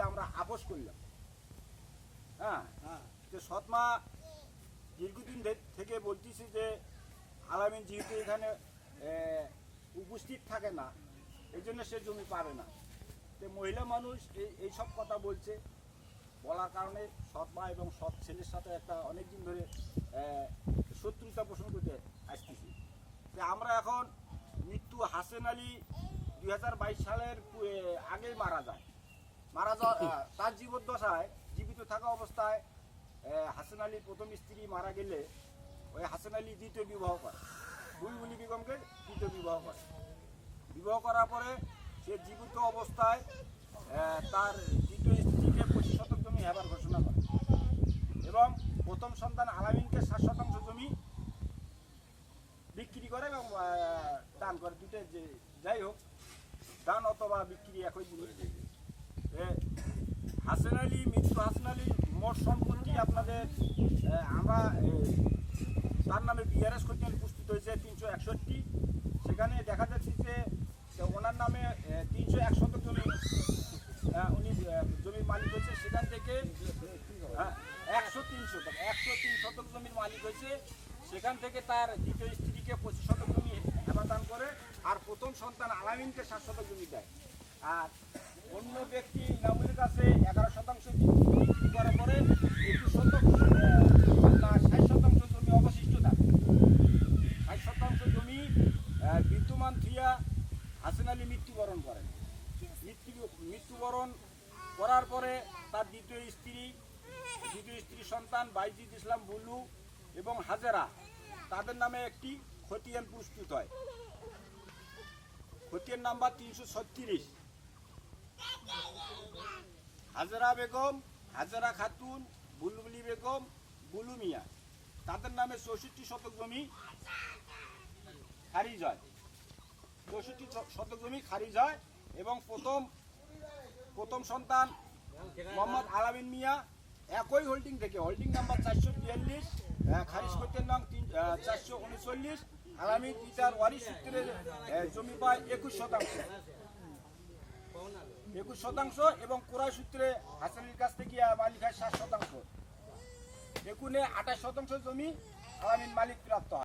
জমিটা আমরা আপোষ করলাম। হ্যাঁ, যে সৎমা দীর্ঘদিন থেকে বলতেছি যে আলামিন যেহেতু এখানে উপস্থিত থাকে না, এই জন্য সে জমি পাবে না। তো মহিলা মানুষ এই সব কথা বলছে, বলার কারণে সৎমা এবং সৎ ছেলের সাথে একটা অনেকদিন ধরে শত্রুতা পোষণ করতে আসতেছি। যে আমরা এখন মৃত্যু হাসেন আলী 2022 সালের আগেই মারা যায়। তার জীবদ্দশায় জীবিত থাকা অবস্থায় হাসেন আলীর প্রথম স্ত্রী মারা গেলে ওই হাসেন আলী দ্বিতীয় বিবাহ করে, বুলবুলি বেগমকে দ্বিতীয় বিবাহ করে। বিবাহ করার পরে সে জীবিত অবস্থায় তার দ্বিতীয় স্ত্রীকে 25 শতক জমি হেবার ঘোষণা করে এবং প্রথম সন্তান আলামিনকে 7 শতাংশ জমি বিক্রি করে এবং দান করে। দুটো যাই হোক, দান অথবা বিক্রি একই জিনিস। হাসেন আলী, মৃত্যু হাসেন আলীর মোট সম্পত্তি আপনাদের আমরা তার নামে বিআরএস করতে উপস্থিত হয়েছে 361। সেখানে দেখা যাচ্ছে যে ওনার নামে 301 শতক জমি উনি জমির মালিক হয়েছে। সেখান থেকে 103 শতক জমির মালিক হয়েছে। সেখান থেকে তার দ্বিতীয় স্ত্রীকে 25 শতক জমি হেবাদান করে, আর প্রথম সন্তান আলামিনকে 7 শতক জমি দেয়। আর অন্য ব্যক্তি ইনামুলের কাছে 11 শতাংশ বিক্রি করার পরে 21 শতক 60 শতাংশ জমি অবশিষ্ট থাকে। 60 শতাংশ জমি বিদ্যমান থিয়া হাসেন আলী মৃত্যুবরণ করেন। মৃত্যুবরণ করার পরে তার দ্বিতীয় স্ত্রী সন্তান বাইজিদ ইসলাম বুলু এবং হাজেরা, তাদের নামে একটি খতিয়ান প্রস্তুত হয়। খতিয়ান নাম্বার 336। হাজেরা বেগম, হাজেরা খাতুন, বুলবুলি বেগম, বুলু মিয়া, তাদের নামে 64 শতক জমি খারিজ হয়। 64 শতক জমি খারিজ হয় এবং প্রথম সন্তান মোহাম্মদ আলামিন মিয়া একই হোল্ডিং থেকে, হোল্ডিং নাম্বার 442, খারিজ করতে নাম 439। আলামিন পিতার ওয়ারিশ সূত্রে জমি পায় 21 শতাংশ এবং ক্রয় সূত্রে হাসানের কাছ থেকে মালিক হয় 7 শতাংশ। একুনে 28 শতাংশ জমি আলামিন মালিক প্রাপ্ত হয়।